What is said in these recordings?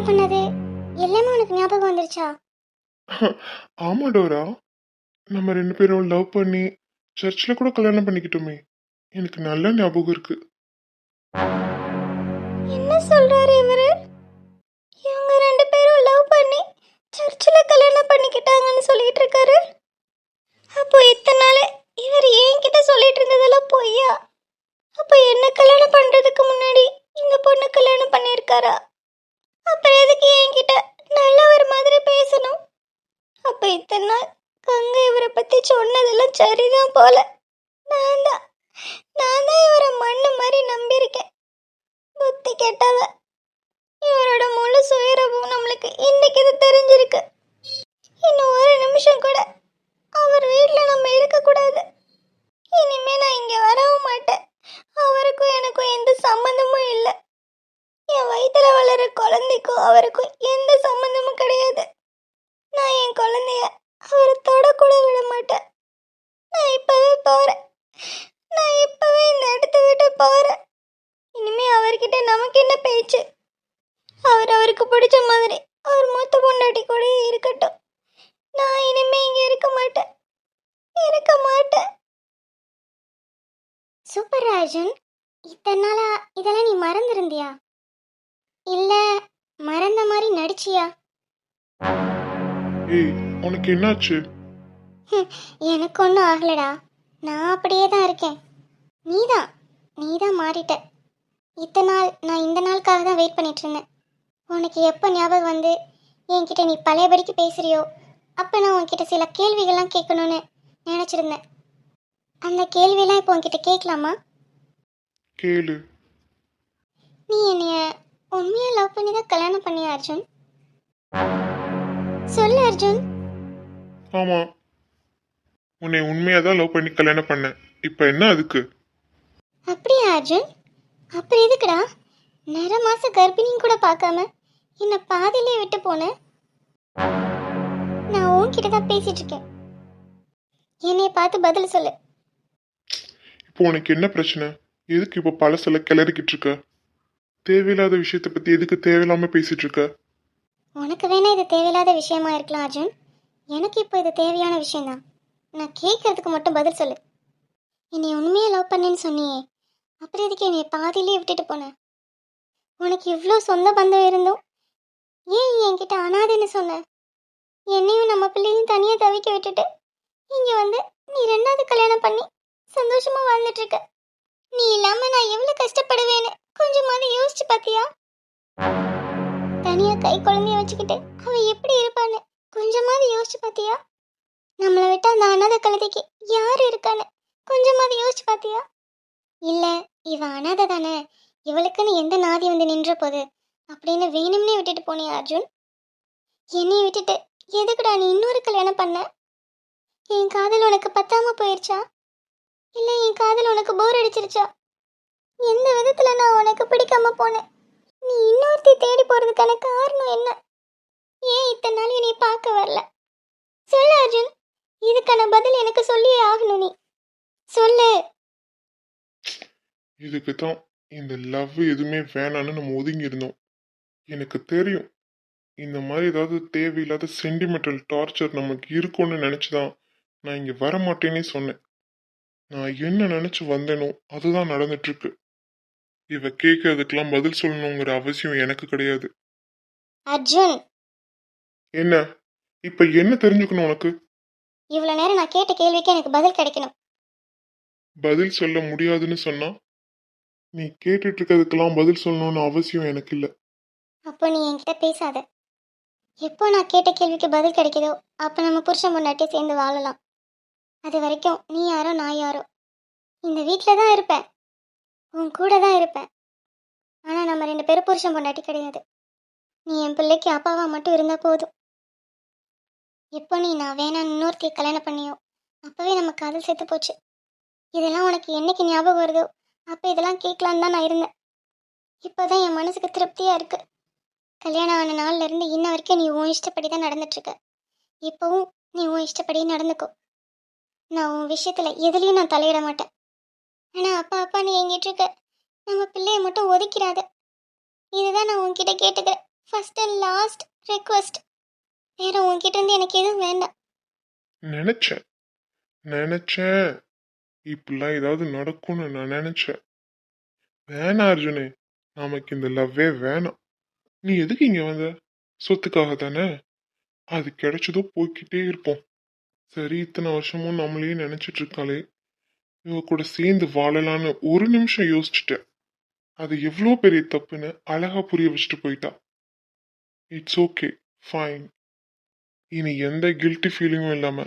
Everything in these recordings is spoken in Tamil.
கல்யாணம் பண்ணது எல்லாமே உனக்கு ஞாபகம் வந்துருச்சா? ஆமா டோரா, நம்ம 2 பேரும் லவ் பண்ணி சர்ச்சில் கூட கல்யாணம் பண்ணிக்கிட்டோமே. எனக்கு நல்ல ஞாபகம் இருக்கு. என்ன சொல்றாரு இவரு? இவங்க 2 பேரும் லவ் பண்ணி சர்ச்சில் கல்யாணம் பண்ணிக்கிட்டாங்கன்னு சொல்லிட்டு இருக்காரு. அப்போ இத்தனை நாள் இவர் என்கிட்ட சொல்லிட்டு இருந்ததெல்லாம் பொய்யா? அப்போ என்ன கல்யாணம் பண்றதுக்கு முன்னாடி இந்த பொண்ணு கல்யாணம் பண்ணியிருக்காரா? அப்புறம் எதுக்கு என்கிட்ட நல்ல ஒரு மாதிரி பேசணும்? அப்ப இத்தனை நாள் கங்கை இவரை பத்தி சொன்னதெல்லாம் சரிதான் போல. நான் தான் நான் தான் இவரை மண்ணு மாதிரி நம்பியிருக்கேன். புத்தி கெட்டவ. இவரோட முழு சுயரூபம் நம்மளுக்கு இன்னைக்கு இது தெரிஞ்சிருக்கு. இன்னும் ஒரு நிமிஷம் கூட அவர் வீட்டில் நம்ம இருக்கக்கூடாது. இனிமே நான் இங்க வரவும் மாட்டேன். அவருக்கும் எனக்கும் எந்த சம்மந்தமும் இல்லை. என் வயிற்றுல வளர குழந்தைக்கும் அவருக்கும் எந்த சம்மந்தமும் கிடையாது. நான் என் குழந்தைய அவரை தொடக்கூட விட மாட்டேன். நான் இப்பவே போறேன். நான் இப்பவே இந்த இடத்த விட்டு போறேன். இனிமே அவர்கிட்ட நமக்கு என்ன பேச்சு? அவர் அவருக்கு பிடிச்ச மாதிரி அவர் மூத்த பொண்டாட்டி கூட இருக்கட்டும். நான் இனிமே இங்க இருக்க மாட்டேன். சூப்பர் ராஜன், இத்தனை நாளா இதெல்லாம் நீ மறந்துருந்தியா? இல்ல மறந்த மாதிரி நடிச்சியா? ஏய், உனக்கு என்னாச்சு? எனக்கு ஒன்றும் ஆகலடா. நான் அப்படியே தான் இருக்கேன். நீதான் மாறிட்ட. இத்தனை நாள் நான் இந்த நாளுக்காக தான் வெயிட் பண்ணிட்டு இருந்தேன். உனக்கு எப்போ ஞாபகம் வந்து என்கிட்ட நீ பழையபடிக்கு பேசுறியோ அப்போ நான் உன்கிட்ட சில கேள்விகள்லாம் கேட்கணும்னு நினச்சிருந்தேன். அந்த கேள்வியெல்லாம் இப்போ உன்கிட்ட கேட்கலாமா? கேளு. நீ என்னைய உண்மையாக லவ் பண்ணி தான் கல்யாணம் பண்ணியா அர்ஜுன்? சொல்லு அர்ஜுன். ஆமா, உன்னை உண்மையாக தான் லவ் பண்ணி கல்யாணம் பண்ணேன். இப்போ என்ன அதுக்கு? அப்படியா அர்ஜுன்? அப்புறம் எதுக்குடா நிற மாச கர்ப்பிணியும் கூட பார்க்காம என்னை பாதியிலே விட்டு போனேன்? நான் உன்கிட்ட தான் பேசிட்டு இருக்கேன். என்னைய பார்த்து பதில் சொல்லு. இப்போ உனக்கு என்ன பிரச்சனை? எதுக்கு இப்போ பழசெல்லாம் கிளறிக்கிட்டு இருக்க? தேவையில்லாத விஷயத்தை பற்றி எதுக்கு தேவையில்லாமல் பேசிட்டு இருக்க? உனக்கு வேணா இது தேவையில்லாத விஷயமா இருக்கலாம் அர்ஜுன். எனக்கு இப்போ இது தேவையான விஷயம்தான். நான் கேட்கறதுக்கு மட்டும் பதில் சொல்லு. என்னை உண்மையாக லவ் பண்ணேன்னு சொன்னியே, அப்புறம் எதுக்கு என்னை பாதியிலே விட்டுட்டு போனேன்? உனக்கு இவ்வளோ சொந்த பந்தம் இருந்தோம் ஏன் என்கிட்ட அனாதைன்னு சொன்ன? என்னையும் நம்ம பிள்ளையும் தனியாக தவிக்க விட்டுட்டு இங்கே வந்து நீ 2வது கல்யாணம் பண்ணி சந்தோஷமா வாழ்ந்துட்டு இருக்க. நீ இல்லாம நான் எவ்வளவு கஷ்டப்படுவேன்னு கொஞ்சமாவது யோசிச்சு பாத்தியா? தனியா கை குழந்தைய வச்சுக்கிட்டு அவ எப்படி இருப்பான்னு கொஞ்சமாவது யோசிச்சு பாத்தியா? நம்மளை விட்டு அந்த அனாதை கழுதைக்கு யாரு இருக்கான்னு கொஞ்சமாவது யோசிச்சு பாத்தியா? இல்ல இவ அனாதை தானே, இவளுக்குன்னு எந்த நாதி வந்து நின்ற போது அப்படின்னு வேணும்னே விட்டுட்டு போனியா அர்ஜுன்? என்னைய விட்டுட்டு எதுக்குடா நீ இன்னொரு கல்யாணம் பண்ண? என் காதல் உனக்கு பத்தாம போயிருச்சா? இல்லை என் காதல் உனக்கு போர் அடிச்சிருச்சா? எந்த விதத்துல நான் உனக்கு பிடிக்காம போனேன்? நீ இன்னொருத்தி தேடி போறதுக்கான காரணம் என்ன? ஏன் இத்தனை நாள் என்னை பார்க்க வரல? சொல்லு அர்ஜுன், இதுக்கான பதில் எனக்கு சொல்லியே ஆகணும். நீ சொல்லு. இதுக்கு தான் இந்த லவ் எதுவுமே வேணான்னு நம்ம ஒதுங்கி இருந்தோம். எனக்கு தெரியும் இந்த மாதிரி ஏதாவது தேவையில்லாத சென்டிமெண்டல் டார்ச்சர் நமக்கு இருக்கும்னு நினச்சிதான் நான் இங்கே வரமாட்டேன்னே சொன்னேன். நான் என்ன நினச்சி வந்தேனோ அதுதான் நடந்துட்டுருக்கு. இவ கேட்கறதுக்கெல்லாம் பதில் சொல்லணுங்கிற அவசியம் எனக்கு கிடையாது. அர்ஜுன், என்ன இப்போ என்ன தெரிஞ்சுக்கணும் உனக்கு? இவ்வளவு நேரம் நான் கேட்ட கேள்விக்கு எனக்கு பதில் கிடைக்கணும். பதில் சொல்ல முடியாதுன்னு சொன்னா நீ கேட்டுட்டு இருக்கிறதுக்கெல்லாம் பதில் சொல்லணும்னு அவசியம் எனக்கு இல்லை. அப்போ நீ என்கிட்ட பேசாத. எப்போ நான் கேட்ட கேள்விக்கு பதில் கிடைக்குதோ அப்போ நம்ம புருஷன் பொண்டாட்டி சேர்ந்து வாழலாம். அது வரைக்கும் நீ யாரோ நான் யாரோ. இந்த வீட்டில் தான் இருப்பேன், உன் கூட தான் இருப்பேன். ஆனால் நம்ம 2 பேரும் புருஷன் பொண்டாட்டி கிடையாது. நீ என் பிள்ளைக்கு அப்பாவா மட்டும் இருந்தால் போதும். எப்போ நீ நான் வேணான்னு இன்னொருத்தையை கல்யாணம் பண்ணியோ அப்போவே நம்ம காதல் செத்து போச்சு. இதெல்லாம் உனக்கு என்னைக்கு ஞாபகம் வருதோ அப்போ இதெல்லாம் கேட்கலான்னு தான் நான் இருந்தேன். இப்போ தான் என் மனசுக்கு திருப்தியாக இருக்கு. கல்யாணம் ஆன நாள்லேருந்து இன்ன வரைக்கும் நீ உன் இஷ்டப்படி தான் நடந்துட்டுருக்க. இப்போவும் நீ உன் இஷ்டப்படி நடந்துக்கோ. நான் உன் விஷயத்தில் எதுலேயும் நான் தலையிட மாட்டேன். ஆனால் அப்பா அப்பா நீ எங்கிட்டு இருக்க, நம்ம பிள்ளையை மட்டும் ஒதுக்கிறாத. இதுதான் நான் உன்கிட்ட கேட்டுக்கிறேன். First and last request. வேற உன்கிட்ட இருந்து எனக்கு எதுவும் வேண்டாம். நினைச்சேன் நினைச்சேன் இப்படிலாம் ஏதாவது நடக்கும்னு நான் நினைச்சேன். வேணாம் அர்ஜுனே, நமக்கு இந்த லவ்வே வேணாம். நீ எதுக்கு இங்க வந்த? சொத்துக்காக தானே? அது கிடைச்சதோ போய்கிட்டே இருப்போம். சரி, இத்தனை வருஷமும் நம்மளையே நினைச்சிட்டு இருக்காளே, இவ கூட சேர்ந்து வாழலான்னு ஒரு நிமிஷம் யோசிச்சுட்டேன். அது எவ்வளோ பெரிய தப்புன்னு அழகா புரிய வச்சுட்டு போயிட்டா. It's okay, fine. இனி எந்த கில்ட்டி ஃபீலிங்கும் இல்லாம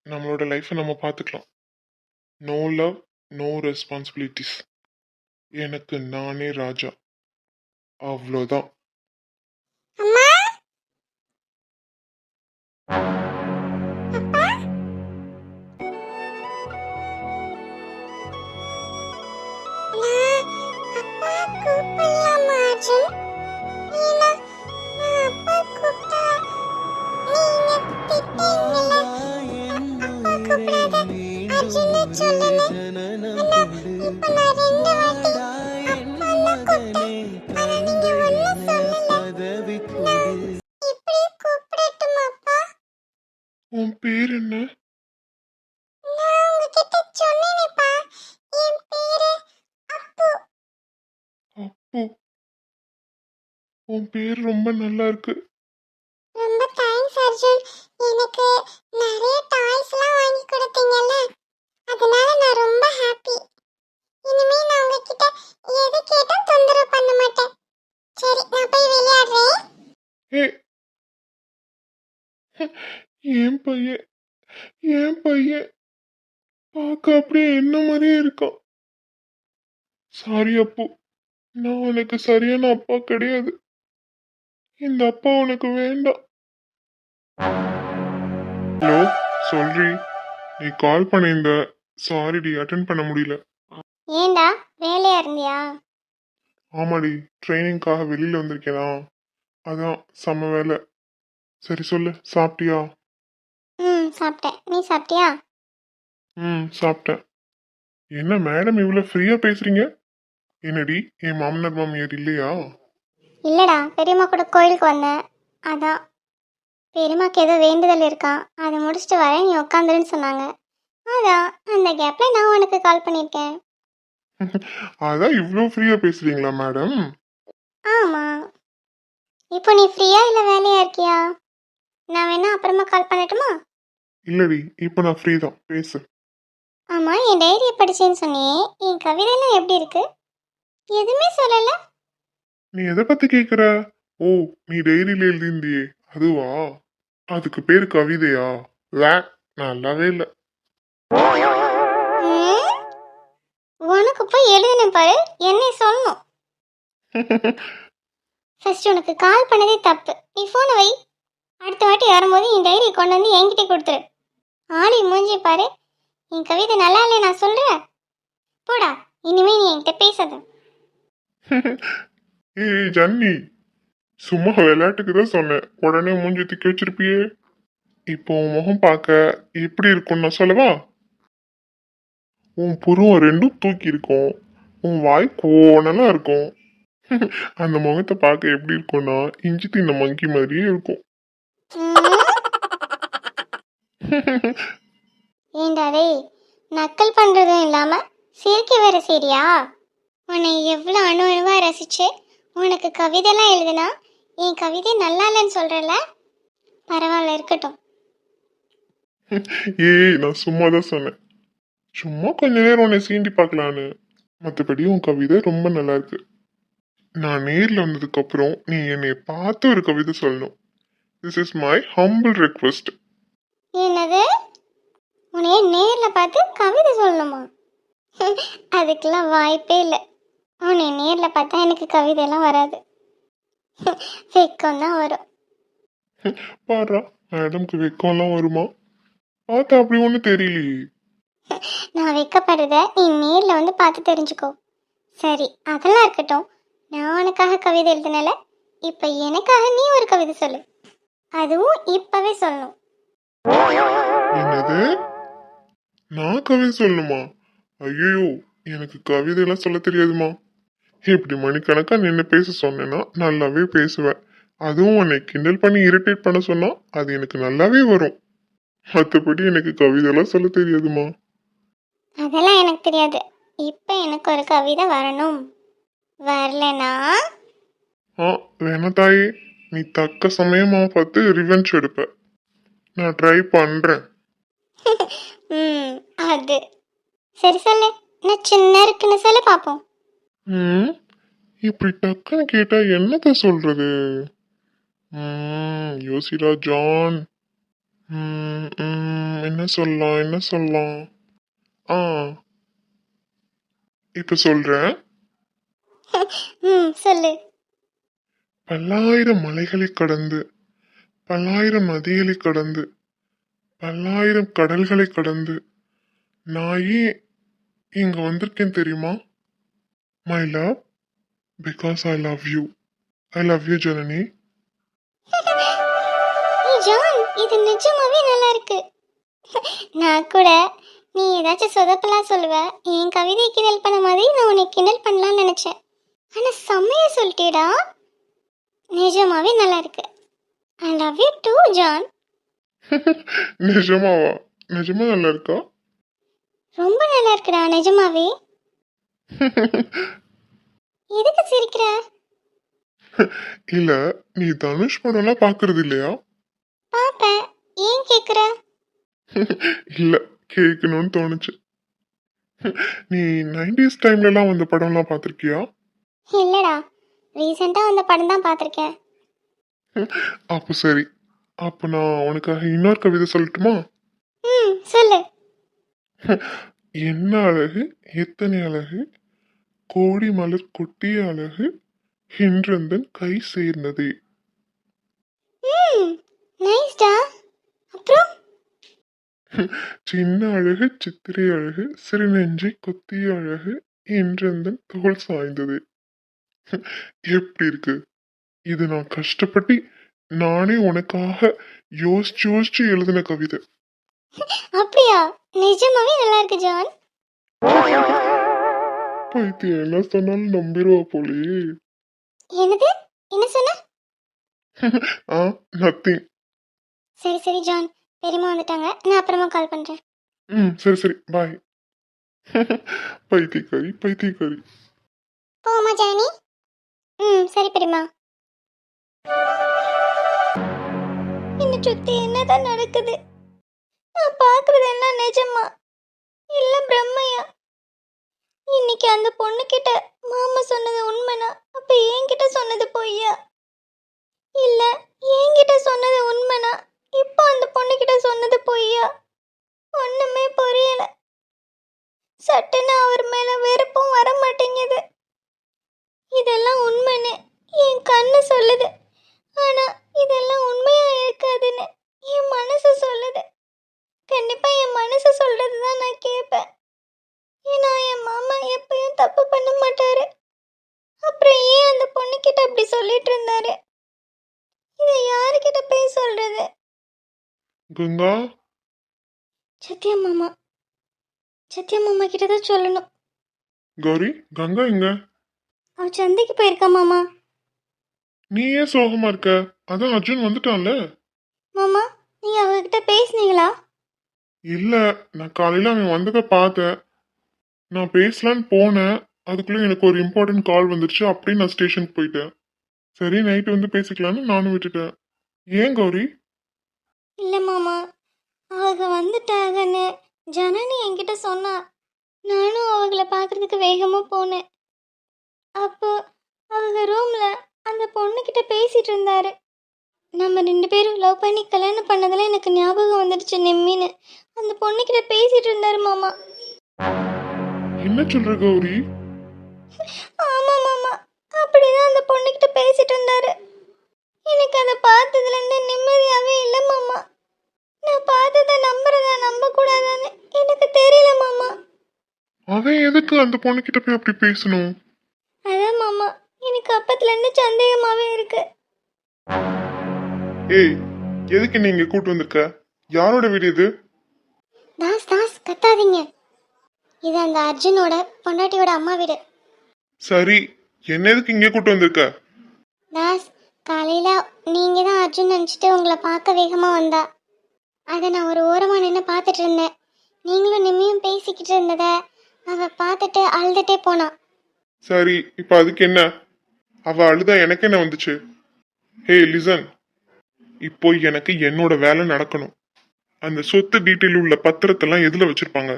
நம்மளோட லைஃப்பை நம்ம பார்த்துக்கலாம். No love, no responsibilities. எனக்கு நானே ராஜா, அவ்வளோதான். அம்மா, அப்பா, நான் அப்பா கூப்பிடலாமா அர்ஜுன்? ஏன்னா நான் அப்பா கூப்பிட்டா நீங்க திட்டுவீங்கல்ல. அப்பா கூப்பிடாத அர்ஜுன்னு சொல்லுங்க. ஆனா இப்ப நான் 2 வாட்டி அப்பான்னு கூப்பிட்டேன். ஆனா நீங்க ஒண்ணும் சொல்லல. இப்படி கூப்பிடட்டுமா அப்பா? உன் பேர் என்ன? நான் உங்ககிட்ட சொன்னேனேப்பா, என் பேரு அப்பு. அப்பு. உன் பேர் ரொம்ப நல்லா இருக்கு. ரொம்ப தேங்க்ஸ் அர்ஜுன். எனக்கு நிறைய டாய்ஸ்லாம் வாங்கி கொடுத்தீங்கல்ல, அதனால நான் ரொம்ப ஹாப்பி. இனிமே நான் உங்ககிட்ட எது கேட்டும் தொந்தரவு பண்ண மாட்டேன். சரி, நான் போய் விளையாடுறேன். ஏ, என் பையன் என் பையன் பார்க்க அப்படியே என்ன மாதிரியே இருக்கான். சாரி அப்பு, நான் உனக்கு சரியான அப்பா கிடையாது. இந்த அப்பா உனக்கு வேண்டாம். ஹலோ, சொல்றி, நீ கால் பண்ணியிருந்த. சாரிடி, அட்டென்ட் பண்ண முடியல. ஏண்டா வேலையா இருந்தியா? ஆமாடி, ட்ரைனிங்காக வெளியில வந்திருக்கேனா, அதான் செம்ம வேலை. சரி சொல்லு, சாப்பிட்டியா? சாப்பிட்டேன். நீ சாப்பிட்டியா? சாப்பிட்டேன். என்ன மேடம் இவ்வளோ ஃப்ரீயா பேசுறீங்க? என்னடி, என் மாமனார் மாமியார் இல்லையா? இல்லடா, பெரியம்மா கூட கோயிலுக்கு வந்தேன். அதான் பெரியம்மாக்கு ஏதோ வேண்டுதல் இருக்கா, அதை முடிச்சுட்டு வரேன், நீ உட்காந்துருன்னு சொன்னாங்க. அதான் அந்த கேப்ல நான் உனக்கு கால் பண்ணியிருக்கேன். அதான் இவ்வளோ ஃப்ரீயா பேசுறீங்களா மேடம்? ஆமா. இப்போ நீ ஃப்ரீயா இல்ல வேலையா இருக்கியா? நான் வேணா அப்புறமா கால் பண்ணட்டுமா? இல்லடி, இப்போ நான் ஃப்ரீ தான், பேசு. ஆமா, என் டைரியை படிச்சேன்னு சொன்னியே, என் கவிதைலாம் எப்படி இருக்கு? எதுவுமே சொல்லல. நீ எதை பத்தி கேக்குற? ஓ, நீ டைரியில எழுதியிருந்தியே அதுவா? அதுக்கு பேரு கவிதையா? வே, நல்லாவே இல்லை. ம், உனக்கு போய் எழுதினேன் பாரு, என்னை சொல்லணும். ஃபர்ஸ்ட் உனக்கு கால் பண்ணதே தப்பு. நீ ஃபோனை வை. அடுத்த வாட்டி வரும்போது என் டைரி கொண்டு வந்து என்கிட்ட கொடுத்துரு. ஆளி மூஞ்சி பாரு. என் கவிதை நல்லா இல்லை நான் சொல்கிறேன். போடா, இனிமே நீ என்கிட்ட பேசாத. ஏய் ஜன்னி, சும்மா விளையாட்டுக்கு தான் சொன்னேன், உடனே மூஞ்சி தூக்கி வச்சிருப்பியே. இப்போ உன் முகம் பார்க்க எப்படி இருக்கும்னு நான் சொல்லவா? உன் புருவம் ரெண்டும் தூக்கி இருக்கும், உன் வாய் கோணலா இருக்கும். அந்த முகத்தை பார்க்க எப்படி இருக்கும்னா இஞ்சி தின்ன மங்கி மாதிரியே இருக்கும். ஏண்டா டேய், நக்கல் பண்ணுறதும் இல்லாமல் சிரிக்க வேற சரியா? உன்னை எவ்வளோ அணு அணுவாக ரசிச்சு உனக்கு கவிதைலாம் எழுதுனா என் கவிதை நல்லா இல்லைன்னு சொல்கிறல. பரவாயில்ல, இருக்கட்டும். ஏய், நான் சும்மா தான் சொன்னேன், சும்மா கொஞ்ச நேரம் உன்னை சீண்டி பார்க்கலான்னு. மற்றபடி உன் கவிதை ரொம்ப நல்லா இருக்கு. நான் நேரில் வந்ததுக்கு அப்புறம் நீ என்னை பார்த்து ஒரு கவிதை சொல்லணும். This is my humble request. என்னது? உன்னைய நேரில் பார்த்து கவிதை சொல்லணுமா? அதுக்கெல்லாம் வாய்ப்பே இல்லை. உன்னை நேரில் பார்த்தா எனக்கு கவிதையெல்லாம் வராது. வெக்கம் தான் வரும். பாரா, மேடம்க்கு வெக்கம்லாம் வருமா? பார்த்தா அப்படி ஒன்றும் தெரியலையே. நான் வெக்கப்படுறத நீ நேரில் வந்து பார்த்து தெரிஞ்சுக்கோ. சரி, அதெல்லாம் இருக்கட்டும். நான் உனக்காக கவிதை எழுதினல, இப்போ எனக்காக நீ ஒரு கவிதை சொல்லு. அதுவும் இப்பவே சொல்லணும். என்னது, நான் கவிதை சொல்லணுமா? ஐயோ, எனக்கு கவிதையெல்லாம் சொல்ல தெரியாதுமா. இப்படி மணிக்கணக்கா நின்று பேச சொன்னேன்னா நல்லாவே பேசுவேன். அதுவும் உன்னை கிண்டல் பண்ணி இரிட்டேட் பண்ண சொன்னா அது எனக்கு நல்லாவே வரும். மற்றபடி எனக்கு கவிதைலாம் சொல்ல தெரியாதுமா. அதெல்லாம் எனக்கு தெரியாது. இப்போ எனக்கு ஒரு கவிதை வரணும். வரலனா ஆ வேணா தாயே, நீ தக்க சமயமா பார்த்து ரிவெஞ்ச் எடுப்ப. நான் ட்ரை பண்றேன். ம் அது சரி சொல்லு. நான் சின்ன இருக்குன்னு சொல்லு பார்ப்போம். ம் இப்படி டக்குன்னு கேட்டா என்னத்த சொல்றது? யோசிடா ஜான். என்ன சொல்லலாம் என்ன சொல்லலாம்? ஆ இப்ப சொல்றேன். ம் சொல்லு. பல்லாயிரம் மலைகளை கடந்து, பல்லாயிரம் நதிகளை கடந்து, பல்லாயிரம் கடல்களை கடந்து நான் ஏன் இங்க வந்திருக்கேன் தெரியுமா? My love, because I love you. I love you Janani. ஏய் ஜான், இது நிஜமாவே நல்லா இருக்கு. நான் கூட நீ ஏதாச்சும் சொதப்பலாம் சொல்லுவ, என் கவிதை கிண்டல் பண்ண மாதிரி நான் உன்னை கிண்டல் பண்ணலாம்னு நினைச்சேன். ஆனா செம்மையா சொல்லிட்டேடா. நிஜமாவே நல்லா இருக்கு. I love you too John. நிஜமாவா? நிஜமா நல்லா இருக்கா? ரொம்ப நல்லா இருக்குடா நிஜமாவே. எதுக்கு சிரிக்கிற? இல்ல, நீ தனுஷ் படம்லாம் பாக்குறது இல்லையா? பாப்பேன். ஏன் கேக்குற? இல்ல, கேட்கணும்னு தோணுச்சு. நீ 90s டைம்லலாம் வந்த படம்லாம் பார்த்திருக்கியா? இல்லடா, ரீசெண்டா அந்த படம் தான் பார்த்துருக்கேன். அப்போ சரி. அப்போ நான் உனக்காக இன்னொரு கவிதை சொல்லட்டுமா? ம் சொல்லு. என்ன அழகு, எத்தனை அழகு, கோடி மலர் கொட்டிய அழகு, என்றந்தன் கை சேர்ந்ததே. ம் நைஸ்டா. அப்புறம் சின்ன அழகு, சித்திரை அழகு, சிறு நெஞ்சை கொத்திய அழகு, என்றந்தன் தோல் சாய்ந்தது. எப்படி இருக்கு? இது நான் கஷ்டப்பட்டு நானே உனக்காக யோசிச்சு யோசிச்சு எழுதின கவிதை. அப்படியா? நிஜமாவே நல்லா இருக்கு ஜான். பைத்தியம் என்ன சொன்னாலும் நம்பிடுவா போலயே. என்னது? என்ன சொன்ன? ஆ நத்திங். சரி சரி ஜான், பெரியம்மா வந்துட்டாங்க, நான் அப்புறமா கால் பண்றேன். சரி சரி பாய். பைத்தியக்காரி பைத்தியக்காரி. போமா ஜானி. சரி பெரியம்மா. என்ன சுத்தி என்னதான் நடக்குது? நான் பாக்குறது எல்லாம் நிஜமா இல்ல பிரம்மையா? இன்னைக்கு அந்த பொண்ணு கிட்ட மாமா சொன்னது உண்மைனா அப்ப என்கிட்ட சொன்னது பொய்யா? இல்ல என்கிட்ட சொன்னது உண்மைனா இப்போ அந்த பொண்ணு கிட்ட சொன்னது பொய்யா? ஒண்ணுமே புரியல. சட்டுன்னு அவர் மேல வெறுப்பும் வர மாட்டேங்குது. இதெல்லாம் உண்மைன்னு என் கண்ணு சொல்லுது, ஆனா இதெல்லாம் உண்மையா இருக்காதுன்னு என் மனசு சொல்லுது. கண்டிப்பா என் மனசு சொல்றதுதான் நான் கேட்பேன். ஏன்னா என் மாமா எப்பயும் தப்பு பண்ண மாட்டாரு. அப்புறம் ஏன் அந்த பொண்ணுகிட்ட அப்படி சொல்லிட்டு இருந்தாரு? இதை யாருக்கிட்ட போய் சொல்றது? கங்கா, சத்யா மாமா. சத்யா மாமா கிட்ட தான் சொல்லணும். கௌரி, கங்கா எங்க? அவ சந்தைக்கு போயிருக்கா மாமா. நீ ஏன் சோகமா இருக்க? அதான் அர்ஜுன் வந்துட்டான்ல. மாமா, நீங்க அவகிட்ட பேசுனீங்களா? இல்ல, நான் காலையில அவன் வந்ததை பார்த்தேன். நான் பேசலான்னு போனேன். அதுக்குள்ள எனக்கு ஒரு இம்பார்ட்டன்ட் கால் வந்துருச்சு. அப்படியே நான் ஸ்டேஷனுக்கு போயிட்டேன். சரி, நைட்டு வந்து பேசிக்கலான்னு நானும் விட்டுட்டேன். ஏன் கௌரி? இல்ல மாமா, அவங்க வந்துட்டாங்கன்னு ஜனனி என்கிட்ட சொன்னா. நானும் அவங்கள பார்க்கறதுக்கு வேகமா போனேன். அப்போ அவங்க ரூம்ல அந்த பொண்ணுகிட்ட பேசிட்டு இருந்தாரு. நம்ம 2 பேரும் லவ் பண்ணி கல்யாணம் பண்ணதெல்லாம் எனக்கு ஞாபகம் வந்துடுச்சு நிம்மின்னு. அந்த பொண்ணுகிட்ட பேசிட்டு இருந்தாரு மாமா. என்ன சொல்ற கௌரி? ஆமா மாமா, அப்படிதான் அந்த பொண்ணுகிட்ட பேசிட்டு இருந்தாரு. எனக்கு அதை பார்த்ததுல இருந்து நிம்மதியாவே இல்லை மாமா. நான் பார்த்ததை நம்புறதா நம்ப கூடாதான்னு எனக்கு தெரியல மாமா. அவன் எதுக்கு அந்த பொண்ணுகிட்ட போய் அப்படி பேசணும்? அதான் மாமா, எனக்கு அப்பத்துல இருந்து சந்தேகமாவே இருக்கு. ஏய், எதுக்கு நீ இங்க கூட்டு வந்திருக்க? யாரோட வீடு இது? தாஸ் தாஸ் கத்தாதீங்க. இது அந்த அர்ஜுனோட பொண்டாட்டியோட அம்மா வீடு. சரி, என்ன எதுக்கு இங்க கூட்டு வந்திருக்க? தாஸ், காலையில் நீங்கள் தான் அர்ஜுன் நினச்சிட்டு உங்களை பார்க்க வேகமாக வந்தா. அதை நான் ஒரு ஓரமாக நின்று பார்த்துட்டு இருந்தேன். நீங்களும் நிம்மியும் பேசிக்கிட்டு இருந்ததை அவள் பார்த்துட்டு அழுதுகிட்டே போனான். சரி, இப்போ அதுக்கு என்ன? அவ அழுதா எனக்கு என்ன வந்துச்சு? ஹே லிசன், இப்போ எனக்கு என்னோட வேலை நடக்கணும். அந்த சொத்து டீட்டெயில் உள்ள பத்திரத்தெல்லாம் எதுல வச்சிருப்பாங்க?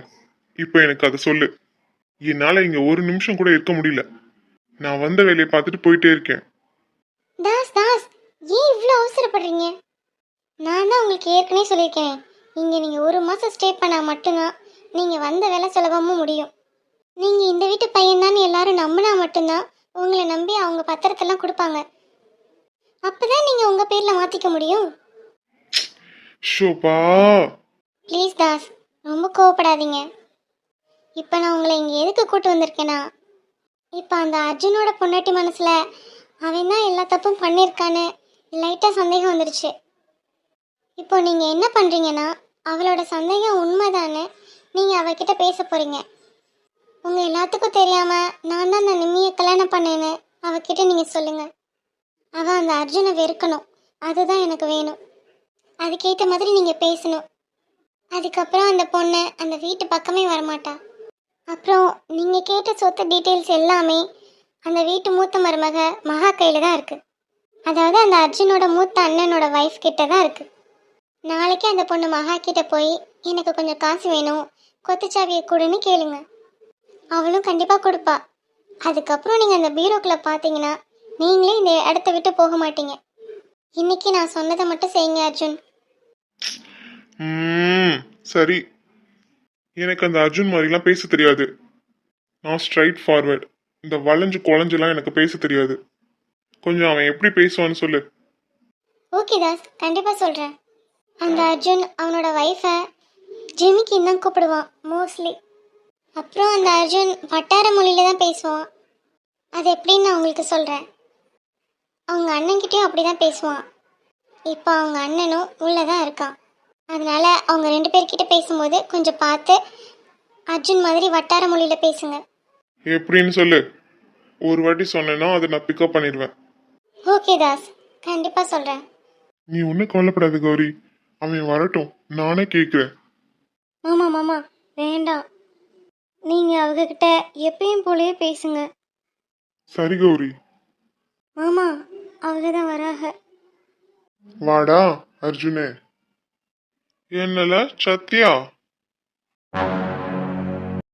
இப்போ எனக்கு அதை சொல்லு. என்னால இங்க ஒரு நிமிஷம் கூட இருக்க முடியல. நான் வந்த வேலையை பார்த்துட்டு போயிட்டே இருக்கேன். தாஸ் தாஸ், ஏன் இவ்வளோ அவசரப்படுறீங்க? நான் தான் உங்களுக்கு ஏற்கனவே சொல்லியிருக்கேன், இங்கே நீங்கள் ஒரு மாதம் ஸ்டே பண்ணால் மட்டும்தான் நீங்கள் வந்த வேலை சுலபமும் முடியும். நீங்கள் இந்த வீட்டு பையன்தான் எல்லாரும் நம்பினா மட்டும்தான் உங்களை நம்பி அவங்க பத்திரத்தெல்லாம் கொடுப்பாங்க. அப்போ தான் நீங்கள் உங்கள் பேரில் மாற்றிக்க முடியும். ஷோபா, ப்ளீஸ் தாஸ், ரொம்ப கோவப்படாதீங்க. இப்போ நான் உங்களை இங்கே எதுக்கு கூட்டு வந்திருக்கேன்னா, இப்போ அந்த அர்ஜுனோட பொண்டாட்டி மனசில் அவன் தான் எல்லா தப்பும் பண்ணியிருக்கான்னு லைட்டாக சந்தேகம் வந்துடுச்சு. இப்போ நீங்கள் என்ன பண்ணுறீங்கன்னா, அவளோட சந்தேகம் உண்மைதானே நீங்கள் அவகிட்ட பேச போகிறீங்க. உங்கள் எல்லாத்துக்கும் தெரியாமல் நான் தான் அந்த நிம்மியை கல்யாணம் பண்ணேன்னு அவகிட்ட நீங்கள் சொல்லுங்கள். அவள் அந்த அர்ஜுனை வெறுக்கணும், அதுதான் எனக்கு வேணும். அதுக்கேற்ற மாதிரி நீங்கள் பேசணும். அதுக்கப்புறம் அந்த பொண்ணு அந்த வீட்டு பக்கமே வரமாட்டா. அப்புறம் நீங்கள் கேட்ட சொத்து டீட்டெயில்ஸ் எல்லாமே அந்த வீட்டு மூத்த மருமக மகா கையில் தான் இருக்குது. அதாவது அந்த அர்ஜுனோட மூத்த அண்ணனோட வைஃப் கிட்ட தான் இருக்குது. நாளைக்கே அந்த பொண்ணு மகா கிட்ட போய் எனக்கு கொஞ்சம் காசு வேணும், கொத்துச்சாவியை கொடுன்னு கேளுங்க. அவளும் கண்டிப்பாக கொடுப்பா. அதுக்கப்புறம் நீங்கள் அந்த பீரோக்குள்ளே பார்த்தீங்கன்னா நீங்களே இந்த இடத்த விட்டு போக மாட்டீங்க. இன்னைக்கு நான் சொன்னதை மட்டும் செய்யுங்க அர்ஜுன். சரி. எனக்கு அந்த அர்ஜுன் மாதிரிலாம் பேச தெரியாது. நான் ஸ்ட்ரைட் ஃபார்வர்ட். இந்த வளைஞ்சு குழஞ்செல்லாம் எனக்கு பேச தெரியாது. கொஞ்சம் அவன் எப்படி பேசுவான்னு சொல்லு. ஓகே தாஸ், கண்டிப்பாக சொல்கிறேன். அந்த அர்ஜுன் அவனோட ஒய்ஃபை ஜிமிக்கின்னு தான் கூப்பிடுவான் மோஸ்ட்லி. அப்புறம் அந்த அர்ஜுன் வட்டார மொழியில் தான் பேசுவான். அது எப்படின்னு நான் உங்களுக்கு சொல்கிறேன். அவங்க அண்ணன்கிட்டயும் அப்படி தான் பேசுவான். இப்போ அவங்க அண்ணனும் உள்ளே தான் இருக்கான். அதனால அவங்க 2 பேர்கிட்ட பேசும்போது கொஞ்சம் பார்த்து அர்ஜுன் மாதிரி வட்டார மொழியில் பேசுங்க. எப்படின்னு சொல்லு. ஒரு வாட்டி சொன்னேன்னா அதை நான் பிக்கப் பண்ணிடுவேன். ஓகே தாஸ், கண்டிப்பாக சொல்கிறேன். நீ ஒன்றும் கவலைப்படாத கௌரி. அவன் வரட்டும், நானே கேட்குறேன். மாமா மாமா வேண்டாம், நீங்கள் அவங்கக்கிட்ட எப்பயும் போலயே பேசுங்க. சரி கௌரி. மாமா அவங்க தான் வராக. வாடா அர்ஜுனே. என்னல சத்யா?